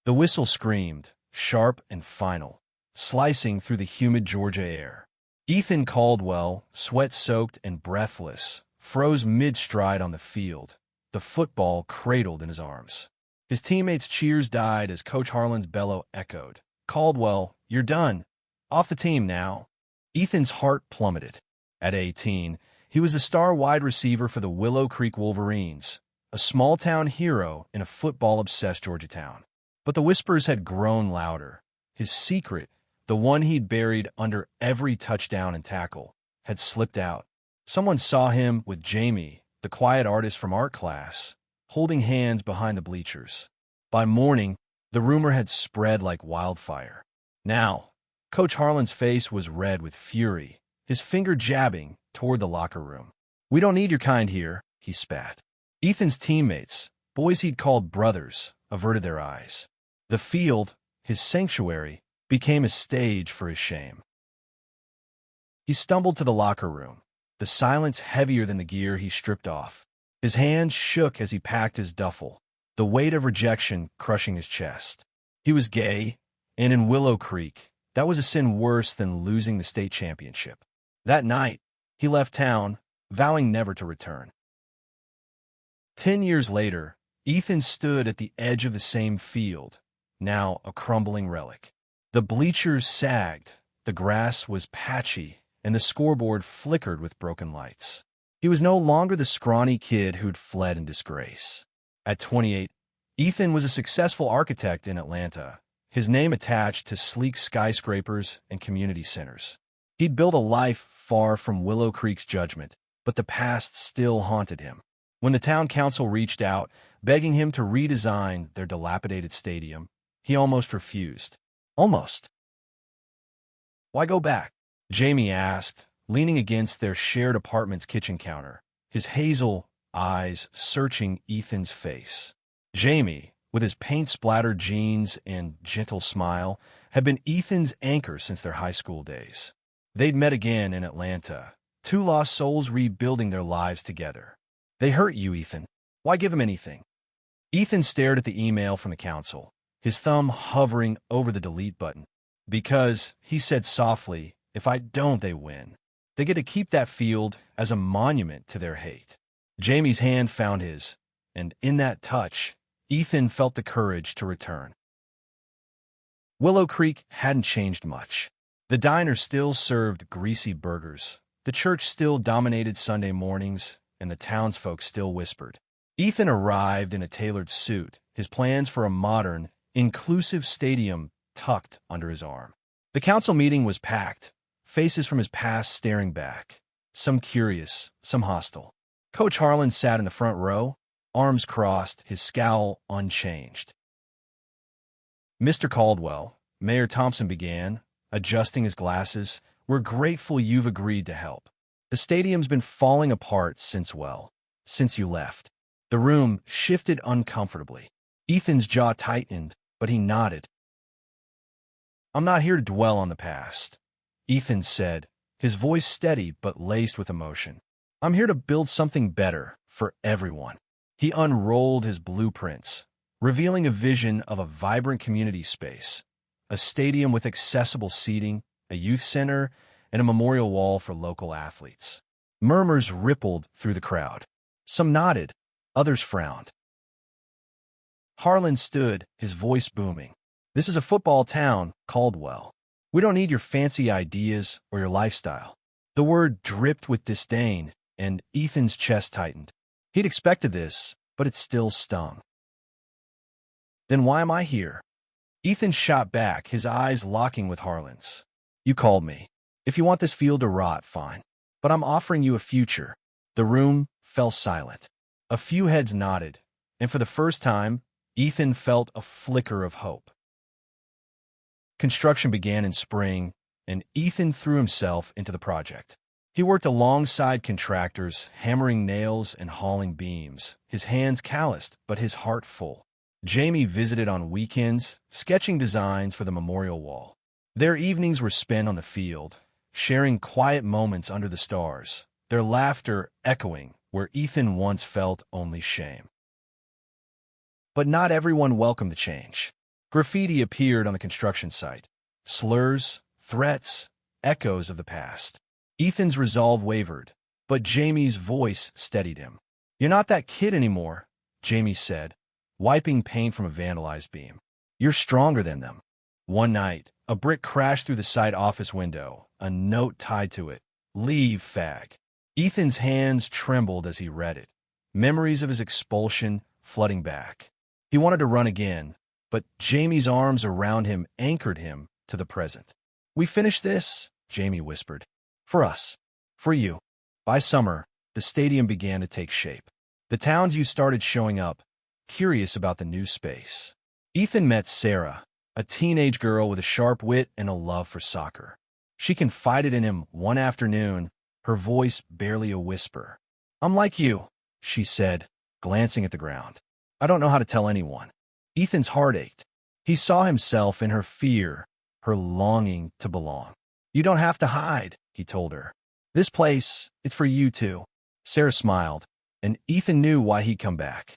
The whistle screamed, sharp and final, slicing through the humid Georgia air. Ethan Caldwell, sweat-soaked and breathless, froze mid-stride on the field, the football cradled in his arms. His teammates' cheers died as Coach Harlan's bellow echoed. "Caldwell, you're done. Off the team now." Ethan's heart plummeted. At 18, he was the star wide receiver for the Willow Creek Wolverines, a small-town hero in a football-obsessed Georgia town. But the whispers had grown louder. His secret, the one he'd buried under every touchdown and tackle, had slipped out. Someone saw him with Jamie, the quiet artist from art class, holding hands behind the bleachers. By morning, the rumor had spread like wildfire. Now, Coach Harlan's face was red with fury, his finger jabbing toward the locker room. "We don't need your kind here," he spat. Ethan's teammates, boys he'd called brothers, averted their eyes. The field, his sanctuary, became a stage for his shame. He stumbled to the locker room, the silence heavier than the gear he stripped off. His hands shook as he packed his duffel, the weight of rejection crushing his chest. He was gay, and in Willow Creek, that was a sin worse than losing the state championship. That night, he left town, vowing never to return. 10 years later, Ethan stood at the edge of the same field, now a crumbling relic. The bleachers sagged, the grass was patchy, and the scoreboard flickered with broken lights. He was no longer the scrawny kid who'd fled in disgrace. At 28, Ethan was a successful architect in Atlanta, his name attached to sleek skyscrapers and community centers. He'd built a life far from Willow Creek's judgment, but the past still haunted him. When the town council reached out, begging him to redesign their dilapidated stadium, he almost refused. Almost. "Why go back?" Jamie asked, leaning against their shared apartment's kitchen counter, his hazel eyes searching Ethan's face. Jamie, with his paint-splattered jeans and gentle smile, had been Ethan's anchor since their high school days. They'd met again in Atlanta, two lost souls rebuilding their lives together. "They hurt you, Ethan. Why give them anything?" Ethan stared at the email from the council, his thumb hovering over the delete button. "Because," he said softly, "if I don't, they win. They get to keep that field as a monument to their hate." Jamie's hand found his, and in that touch, Ethan felt the courage to return. Willow Creek hadn't changed much. The diner still served greasy burgers, the church still dominated Sunday mornings, and the townsfolk still whispered. Ethan arrived in a tailored suit, his plans for a modern, inclusive stadium tucked under his arm. The council meeting was packed, faces from his past staring back, some curious, some hostile. Coach Harlan sat in the front row, arms crossed, his scowl unchanged. "Mr. Caldwell," Mayor Thompson began, adjusting his glasses, "we're grateful you've agreed to help. The stadium's been falling apart since you left." The room shifted uncomfortably. Ethan's jaw tightened, but he nodded. "I'm not here to dwell on the past," Ethan said, his voice steady but laced with emotion. "I'm here to build something better for everyone." He unrolled his blueprints, revealing a vision of a vibrant community space, a stadium with accessible seating, a youth center, and a memorial wall for local athletes. Murmurs rippled through the crowd. Some nodded, others frowned. Harlan stood, his voice booming. "This is a football town, Caldwell. We don't need your fancy ideas or your lifestyle." The word dripped with disdain, and Ethan's chest tightened. He'd expected this, but it still stung. "Then why am I here?" Ethan shot back, his eyes locking with Harlan's. "You called me. If you want this field to rot, fine. But I'm offering you a future." The room fell silent. A few heads nodded, and for the first time, Ethan felt a flicker of hope. Construction began in spring, and Ethan threw himself into the project. He worked alongside contractors, hammering nails and hauling beams, his hands calloused but his heart full. Jamie visited on weekends, sketching designs for the memorial wall. Their evenings were spent on the field, sharing quiet moments under the stars, their laughter echoing where Ethan once felt only shame. But not everyone welcomed the change. Graffiti appeared on the construction site. Slurs, threats, echoes of the past. Ethan's resolve wavered, but Jamie's voice steadied him. "You're not that kid anymore," Jamie said, wiping paint from a vandalized beam. "You're stronger than them." One night, a brick crashed through the site office window, a note tied to it. "Leave, fag." Ethan's hands trembled as he read it, memories of his expulsion flooding back. He wanted to run again, but Jamie's arms around him anchored him to the present. "We finished this," Jamie whispered. "For us. For you." By summer, the stadium began to take shape. The towns you started showing up, curious about the new space. Ethan met Sarah, a teenage girl with a sharp wit and a love for soccer. She confided in him one afternoon, her voice barely a whisper. "I'm like you," she said, glancing at the ground. "I don't know how to tell anyone." Ethan's heart ached. He saw himself in her fear, her longing to belong. "You don't have to hide," he told her. "This place, it's for you too." Sarah smiled, and Ethan knew why he'd come back.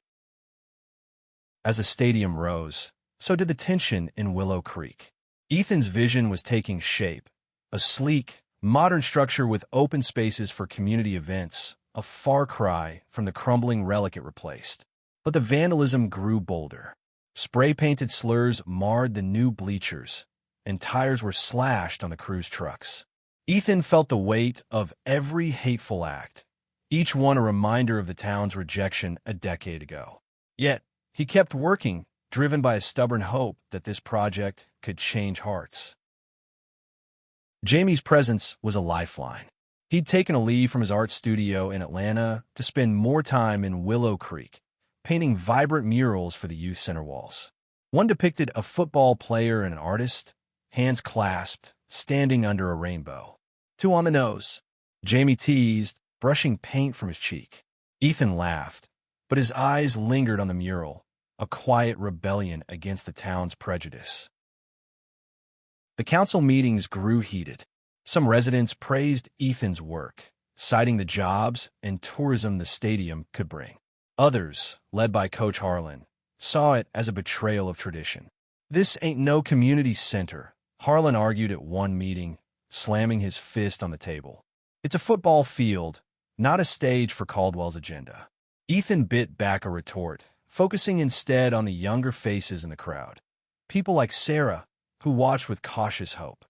As the stadium rose, so did the tension in Willow Creek. Ethan's vision was taking shape, a sleek, modern structure with open spaces for community events, a far cry from the crumbling relic it replaced. But the vandalism grew bolder. Spray-painted slurs marred the new bleachers, and tires were slashed on the crew's trucks. Ethan felt the weight of every hateful act, each one a reminder of the town's rejection a decade ago. Yet, he kept working, driven by a stubborn hope that this project could change hearts. Jamie's presence was a lifeline. He'd taken a leave from his art studio in Atlanta to spend more time in Willow Creek, painting vibrant murals for the youth center walls. One depicted a football player and an artist, hands clasped, standing under a rainbow. "Two on the nose," Jamie teased, brushing paint from his cheek. Ethan laughed, but his eyes lingered on the mural, a quiet rebellion against the town's prejudice. The council meetings grew heated. Some residents praised Ethan's work, citing the jobs and tourism the stadium could bring. Others, led by Coach Harlan, saw it as a betrayal of tradition. "This ain't no community center," Harlan argued at one meeting, slamming his fist on the table. "It's a football field, not a stage for Caldwell's agenda." Ethan bit back a retort, focusing instead on the younger faces in the crowd. People like Sarah, who watched with cautious hope.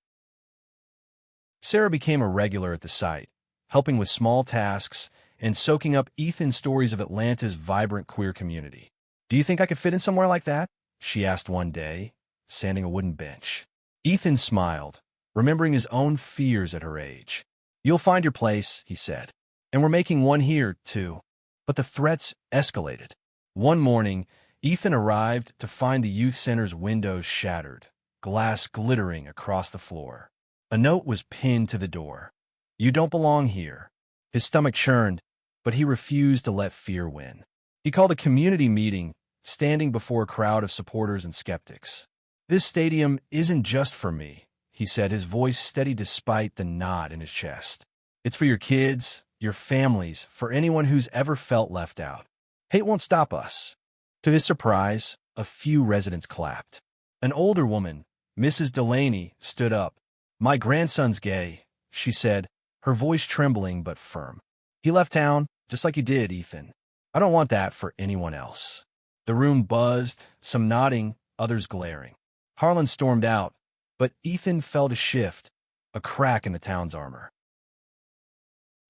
Sarah became a regular at the site, helping with small tasks and soaking up Ethan's stories of Atlanta's vibrant queer community. "Do you think I could fit in somewhere like that?" she asked one day, sanding a wooden bench. Ethan smiled, remembering his own fears at her age. "You'll find your place," he said. "And we're making one here, too." But the threats escalated. One morning, Ethan arrived to find the youth center's windows shattered, glass glittering across the floor. A note was pinned to the door. "You don't belong here." His stomach churned, but he refused to let fear win. He called a community meeting, standing before a crowd of supporters and skeptics. "This stadium isn't just for me," he said, his voice steady despite the knot in his chest. "It's for your kids, your families, for anyone who's ever felt left out. Hate won't stop us." To his surprise, a few residents clapped. An older woman, Mrs. Delaney, stood up. "My grandson's gay," she said, her voice trembling but firm. "He left town, just like you did, Ethan. I don't want that for anyone else." The room buzzed, some nodding, others glaring. Harlan stormed out, but Ethan felt a shift, a crack in the town's armor.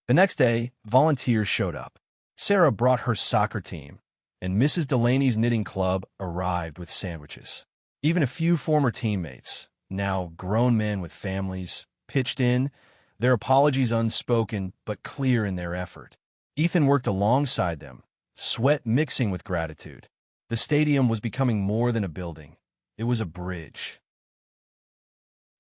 The next day, volunteers showed up. Sarah brought her soccer team, and Mrs. Delaney's knitting club arrived with sandwiches. Even a few former teammates, now grown men with families, pitched in, their apologies unspoken but clear in their effort. Ethan worked alongside them, sweat mixing with gratitude. The stadium was becoming more than a building. It was a bridge.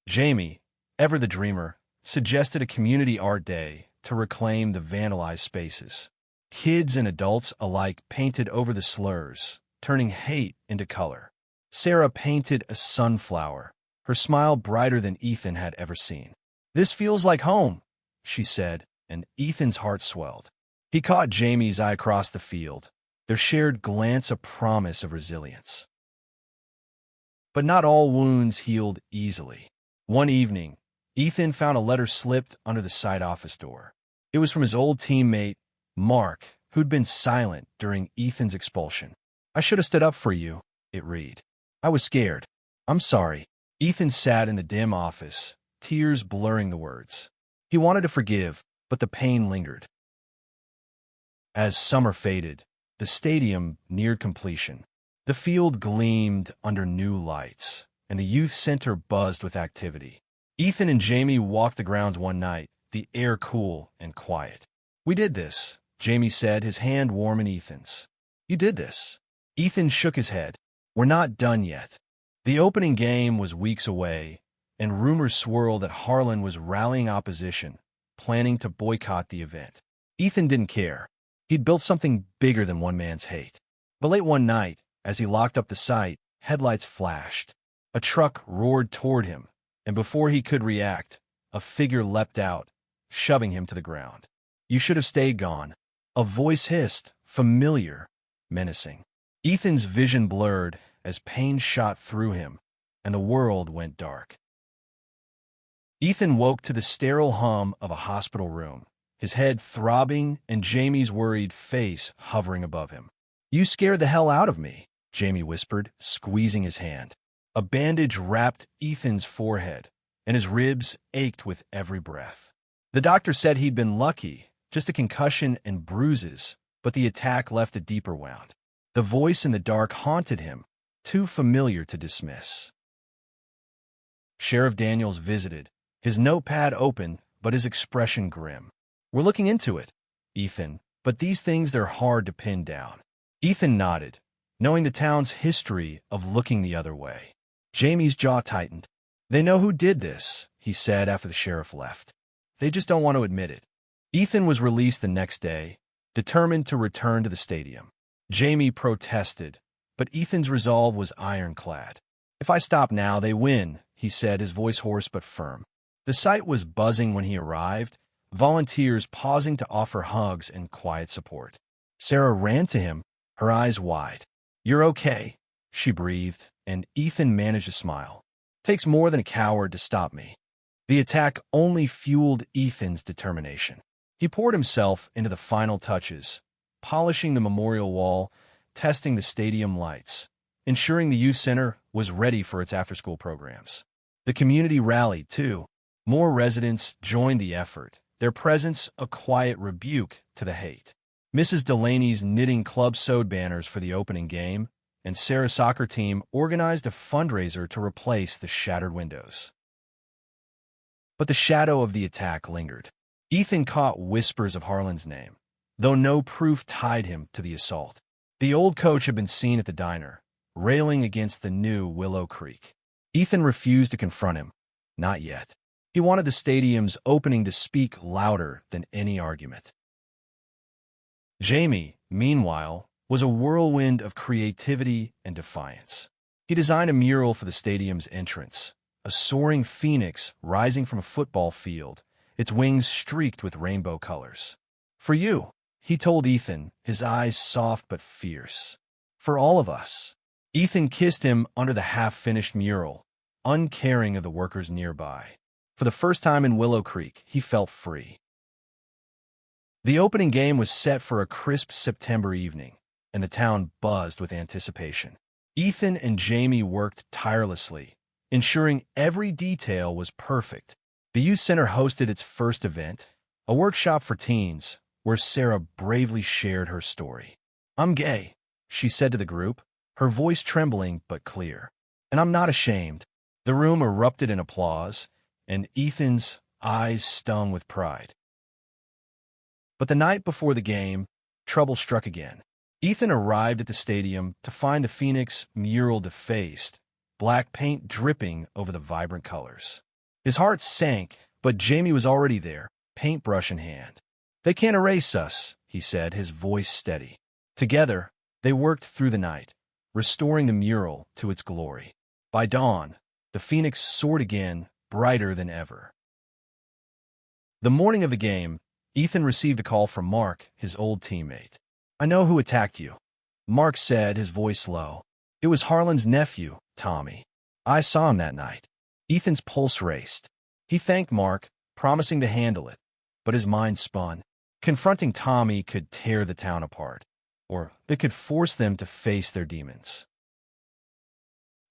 Jamie, ever the dreamer, suggested a community art day to reclaim the vandalized spaces. Kids and adults alike painted over the slurs, turning hate into color. Sarah painted a sunflower, her smile brighter than Ethan had ever seen. "This feels like home," she said, and Ethan's heart swelled. He caught Jamie's eye across the field, their shared glance a promise of resilience. But not all wounds healed easily. One evening, Ethan found a letter slipped under the site office door. It was from his old teammate, Mark, who'd been silent during Ethan's expulsion. "I should have stood up for you," it read. "I was scared. I'm sorry." Ethan sat in the dim office, tears blurring the words. He wanted to forgive, but the pain lingered. As summer faded, the stadium neared completion. The field gleamed under new lights, and the youth center buzzed with activity. Ethan and Jamie walked the grounds one night, the air cool and quiet. "We did this," Jamie said, his hand warm in Ethan's. "You did this." Ethan shook his head. "We're not done yet." The opening game was weeks away, and rumors swirled that Harlan was rallying opposition, planning to boycott the event. Ethan didn't care. He'd built something bigger than one man's hate. But late one night, as he locked up the site, headlights flashed. A truck roared toward him, and before he could react, a figure leapt out, shoving him to the ground. "You should have stayed gone." A voice hissed, familiar, menacing. Ethan's vision blurred as pain shot through him, and the world went dark. Ethan woke to the sterile hum of a hospital room, his head throbbing and Jamie's worried face hovering above him. "You scared the hell out of me," Jamie whispered, squeezing his hand. A bandage wrapped Ethan's forehead, and his ribs ached with every breath. The doctor said he'd been lucky, just a concussion and bruises, but the attack left a deeper wound. The voice in the dark haunted him, too familiar to dismiss. Sheriff Daniels visited, his notepad open, but his expression grim. "We're looking into it, Ethan, but these things they're hard to pin down." Ethan nodded, knowing the town's history of looking the other way. Jamie's jaw tightened. "They know who did this," he said after the sheriff left. "They just don't want to admit it." Ethan was released the next day, determined to return to the stadium. Jamie protested, but Ethan's resolve was ironclad. "If I stop now, they win," he said, his voice hoarse but firm. The site was buzzing when he arrived, volunteers pausing to offer hugs and quiet support. Sarah ran to him, her eyes wide. "You're okay," she breathed, and Ethan managed a smile. "Takes more than a coward to stop me." The attack only fueled Ethan's determination. He poured himself into the final touches, polishing the memorial wall, testing the stadium lights, ensuring the youth center was ready for its after-school programs. The community rallied, too. More residents joined the effort, their presence a quiet rebuke to the hate. Mrs. Delaney's knitting club sewed banners for the opening game, and Sarah's soccer team organized a fundraiser to replace the shattered windows. But the shadow of the attack lingered. Ethan caught whispers of Harlan's name, though no proof tied him to the assault. The old coach had been seen at the diner, railing against the new Willow Creek. Ethan refused to confront him. Not yet. He wanted the stadium's opening to speak louder than any argument. Jamie, meanwhile, was a whirlwind of creativity and defiance. He designed a mural for the stadium's entrance, a soaring phoenix rising from a football field, its wings streaked with rainbow colors. "For you," he told Ethan, his eyes soft but fierce. "For all of us." Ethan kissed him under the half-finished mural, uncaring of the workers nearby. For the first time in Willow Creek, he felt free. The opening game was set for a crisp September evening, and the town buzzed with anticipation. Ethan and Jamie worked tirelessly, ensuring every detail was perfect. The youth center hosted its first event, a workshop for teens, where Sarah bravely shared her story. "I'm gay," she said to the group, her voice trembling but clear. "And I'm not ashamed." The room erupted in applause, and Ethan's eyes stung with pride. But the night before the game, trouble struck again. Ethan arrived at the stadium to find the Phoenix mural defaced, black paint dripping over the vibrant colors. His heart sank, but Jamie was already there, paintbrush in hand. "They can't erase us," he said, his voice steady. Together, they worked through the night, restoring the mural to its glory. By dawn, the Phoenix soared again, brighter than ever. The morning of the game, Ethan received a call from Mark, his old teammate. "I know who attacked you," Mark said, his voice low. "It was Harlan's nephew, Tommy." I saw him that night. Ethan's pulse raced. He thanked Mark, promising to handle it, but his mind spun. Confronting Tommy could tear the town apart, or it could force them to face their demons.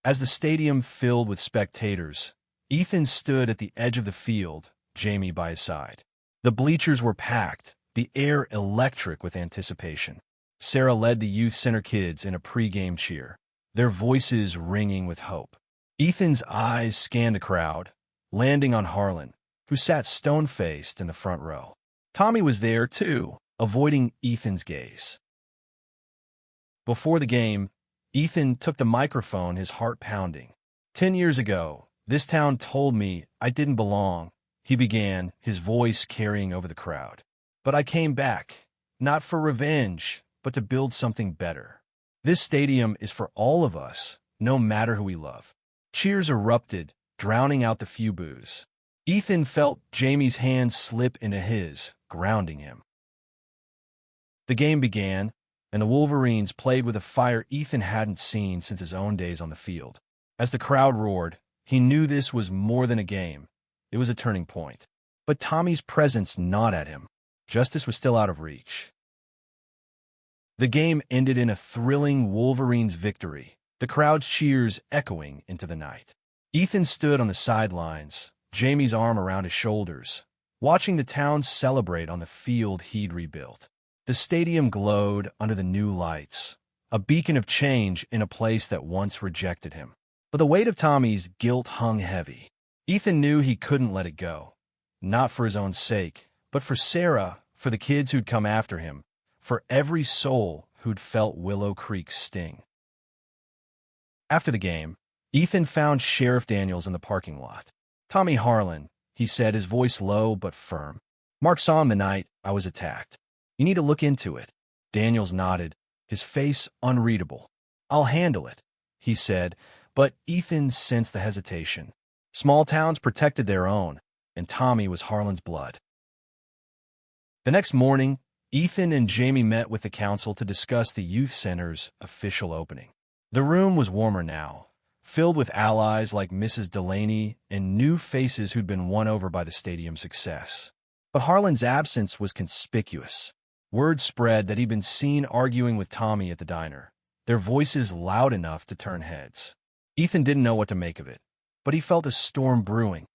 As the stadium filled with spectators, Ethan stood at the edge of the field, Jamie by his side. The bleachers were packed, the air electric with anticipation. Sarah led the youth center kids in a pre-game cheer, their voices ringing with hope. Ethan's eyes scanned the crowd, landing on Harlan, who sat stone-faced in the front row. Tommy was there, too, avoiding Ethan's gaze. Before the game, Ethan took the microphone, his heart pounding. 10 years ago, this town told me I didn't belong, he began, his voice carrying over the crowd. But I came back, not for revenge, but to build something better. This stadium is for all of us, no matter who we love. Cheers erupted, drowning out the few boos. Ethan felt Jamie's hand slip into his, grounding him. The game began, and the Wolverines played with a fire Ethan hadn't seen since his own days on the field. As the crowd roared, he knew this was more than a game. It was a turning point. But Tommy's presence gnawed at him. Justice was still out of reach. The game ended in a thrilling Wolverines victory, the crowd's cheers echoing into the night. Ethan stood on the sidelines, Jamie's arm around his shoulders, watching the town celebrate on the field he'd rebuilt. The stadium glowed under the new lights, a beacon of change in a place that once rejected him. But the weight of Tommy's guilt hung heavy. Ethan knew he couldn't let it go, not for his own sake, but for Sarah, for the kids who'd come after him, for every soul who'd felt Willow Creek's sting. After the game, Ethan found Sheriff Daniels in the parking lot. "Tommy Harlan," he said, his voice low but firm. "Mark saw him the night I was attacked. You need to look into it." Daniels nodded, his face unreadable. "I'll handle it," he said, but Ethan sensed the hesitation. Small towns protected their own, and Tommy was Harlan's blood. The next morning, Ethan and Jamie met with the council to discuss the youth center's official opening. The room was warmer now, filled with allies like Mrs. Delaney and new faces who'd been won over by the stadium's success. But Harlan's absence was conspicuous. Word spread that he'd been seen arguing with Tommy at the diner, their voices loud enough to turn heads. Ethan didn't know what to make of it, but he felt a storm brewing.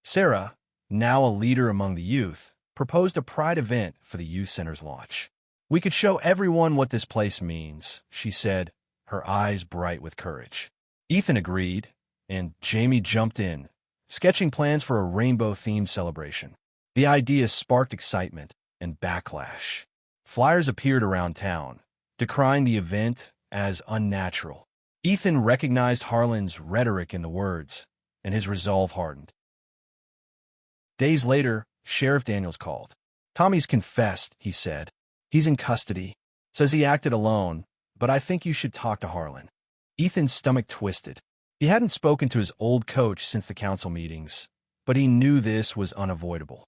Sarah, now a leader among the youth, proposed a pride event for the youth center's launch. "We could show everyone what this place means," she said, her eyes bright with courage. Ethan agreed, and Jamie jumped in, sketching plans for a rainbow-themed celebration. The idea sparked excitement and backlash. Flyers appeared around town, decrying the event as unnatural. Ethan recognized Harlan's rhetoric in the words, and his resolve hardened. Days later, Sheriff Daniels called. "Tommy's confessed," he said. "He's in custody. Says he acted alone, but I think you should talk to Harlan." Ethan's stomach twisted. He hadn't spoken to his old coach since the council meetings, but he knew this was unavoidable.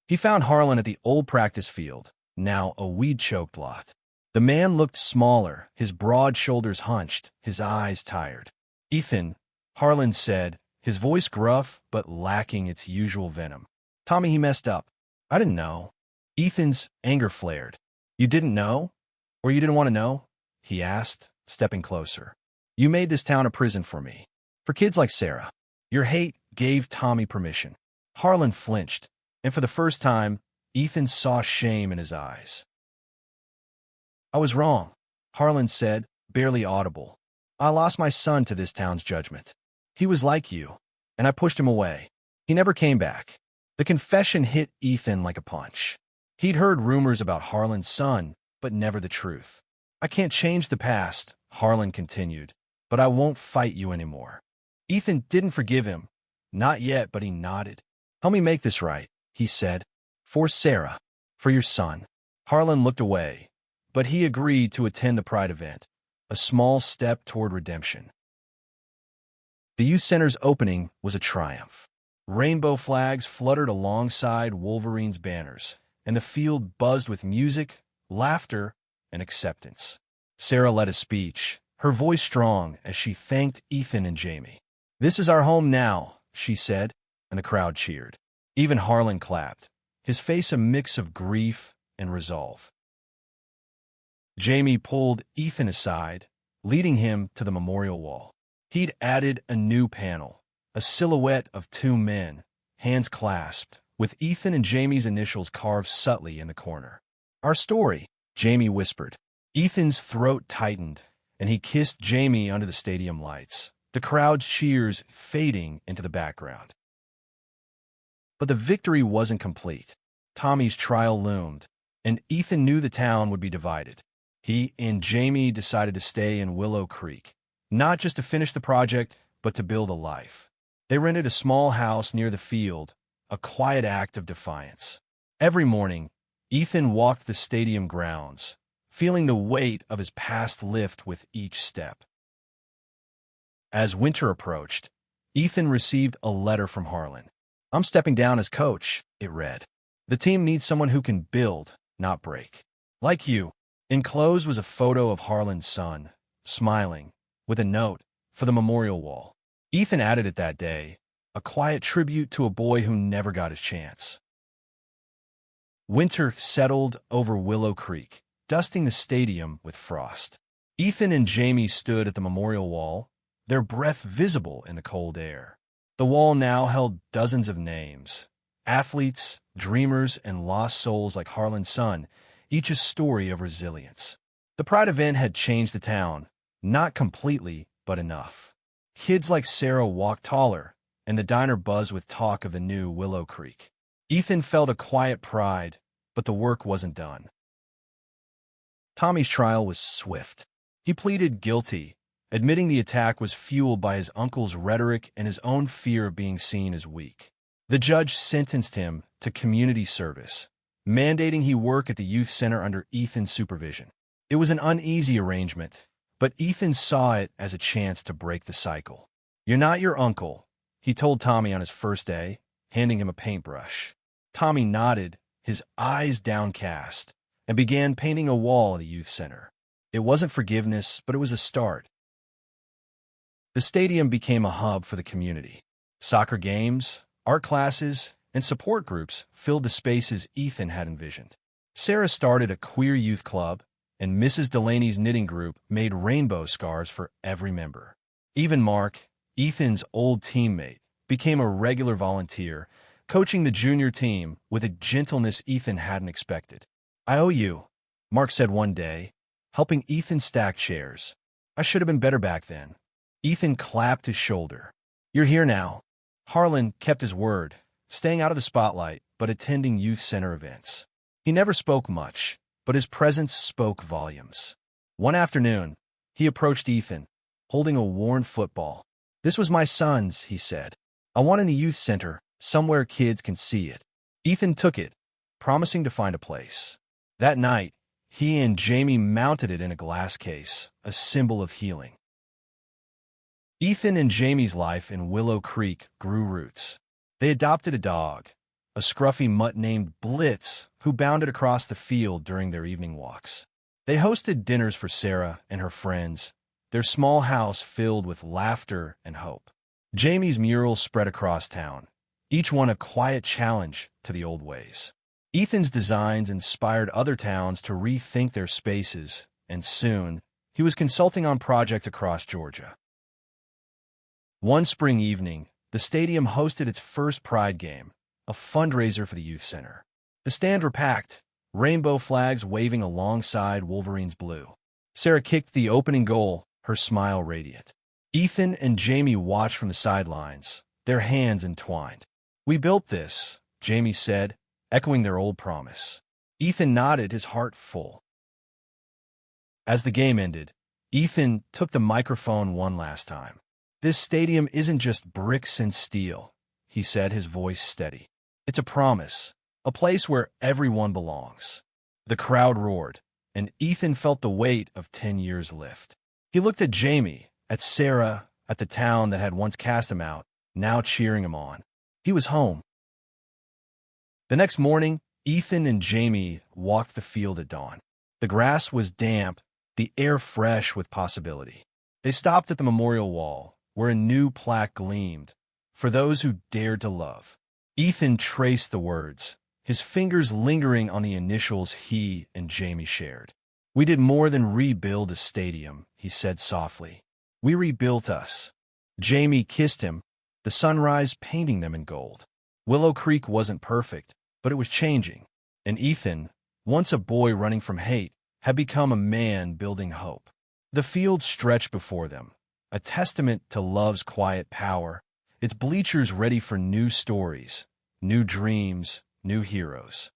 He found Harlan at the old practice field, now a weed-choked lot. The man looked smaller, his broad shoulders hunched, his eyes tired. "Ethan," Harlan said, his voice gruff but lacking its usual venom. "Tommy, he messed up. I didn't know." Ethan's anger flared. "You didn't know? Or you didn't want to know?" he asked, stepping closer. "You made this town a prison for me. For kids like Sarah. Your hate gave Tommy permission." Harlan flinched, and for the first time, Ethan saw shame in his eyes. "I was wrong," Harlan said, barely audible. "I lost my son to this town's judgment. He was like you, and I pushed him away. He never came back." The confession hit Ethan like a punch. He'd heard rumors about Harlan's son, but never the truth. "I can't change the past," Harlan continued, "but I won't fight you anymore." Ethan didn't forgive him. Not yet, but he nodded. "Help me make this right," he said. "For Sarah. For your son." Harlan looked away, but he agreed to attend the Pride event, a small step toward redemption. The youth center's opening was a triumph. Rainbow flags fluttered alongside Wolverine's banners, and the field buzzed with music, laughter, and acceptance. Sarah led a speech, her voice strong as she thanked Ethan and Jamie. "This is our home now," she said, and the crowd cheered. Even Harlan clapped, his face a mix of grief and resolve. Jamie pulled Ethan aside, leading him to the memorial wall. He'd added a new panel, a silhouette of two men, hands clasped, with Ethan and Jamie's initials carved subtly in the corner. "Our story," Jamie whispered. Ethan's throat tightened, and he kissed Jamie under the stadium lights, the crowd's cheers fading into the background. But the victory wasn't complete. Tommy's trial loomed, and Ethan knew the town would be divided. He and Jamie decided to stay in Willow Creek, not just to finish the project, but to build a life. They rented a small house near the field, a quiet act of defiance. Every morning, Ethan walked the stadium grounds, feeling the weight of his past lift with each step. As winter approached, Ethan received a letter from Harlan. "I'm stepping down as coach," it read. "The team needs someone who can build, not break. Like you." Enclosed was a photo of Harlan's son, smiling, with a note for the memorial wall. Ethan added it that day, a quiet tribute to a boy who never got his chance. Winter settled over Willow Creek, dusting the stadium with frost. Ethan and Jamie stood at the memorial wall, their breath visible in the cold air. The wall now held dozens of names, athletes, dreamers, and lost souls like Harlan's son, each a story of resilience. The Pride event had changed the town, not completely, but enough. Kids like Sarah walked taller, and the diner buzzed with talk of the new Willow Creek. Ethan felt a quiet pride, but the work wasn't done. Tommy's trial was swift. He pleaded guilty, admitting the attack was fueled by his uncle's rhetoric and his own fear of being seen as weak. The judge sentenced him to community service, mandating he work at the youth center under Ethan's supervision. It was an uneasy arrangement, but Ethan saw it as a chance to break the cycle. "You're not your uncle," he told Tommy on his first day, handing him a paintbrush. Tommy nodded, his eyes downcast, and began painting a wall at the youth center. It wasn't forgiveness, but it was a start. The stadium became a hub for the community. Soccer games, art classes, and support groups filled the spaces Ethan had envisioned. Sarah started a queer youth club, and Mrs. Delaney's knitting group made rainbow scarves for every member. Even Mark, Ethan's old teammate, became a regular volunteer, coaching the junior team with a gentleness Ethan hadn't expected. "I owe you," Mark said one day, helping Ethan stack chairs. "I should have been better back then." Ethan clapped his shoulder. "You're here now." Harlan kept his word, staying out of the spotlight, but attending youth center events. He never spoke much, but his presence spoke volumes. One afternoon, he approached Ethan, holding a worn football. "This was my son's," he said. "I want in the youth center, somewhere kids can see it." Ethan took it, promising to find a place. That night, he and Jamie mounted it in a glass case, a symbol of healing. Ethan and Jamie's life in Willow Creek grew roots. They adopted a dog, a scruffy mutt named Blitz, who bounded across the field during their evening walks. They hosted dinners for Sarah and her friends, their small house filled with laughter and hope. Jamie's murals spread across town, each one a quiet challenge to the old ways. Ethan's designs inspired other towns to rethink their spaces, and soon, he was consulting on projects across Georgia. One spring evening, the stadium hosted its first Pride game, a fundraiser for the youth center. The stands were packed, rainbow flags waving alongside Wolverine's blue. Sarah kicked the opening goal, her smile radiant. Ethan and Jamie watched from the sidelines, their hands entwined. "We built this," Jamie said, echoing their old promise. Ethan nodded, his heart full. As the game ended, Ethan took the microphone one last time. "This stadium isn't just bricks and steel," he said, his voice steady. "It's a promise, a place where everyone belongs." The crowd roared, and Ethan felt the weight of 10 years lift. He looked at Jamie, at Sarah, at the town that had once cast him out, now cheering him on. He was home. The next morning, Ethan and Jamie walked the field at dawn. The grass was damp, the air fresh with possibility. They stopped at the memorial wall, where a new plaque gleamed, "For those who dared to love." Ethan traced the words, his fingers lingering on the initials he and Jamie shared. "We did more than rebuild a stadium," he said softly. "We rebuilt us." Jamie kissed him, the sunrise painting them in gold. Willow Creek wasn't perfect, but it was changing. And Ethan, once a boy running from hate, had become a man building hope. The field stretched before them, a testament to love's quiet power, its bleachers ready for new stories, new dreams, new heroes.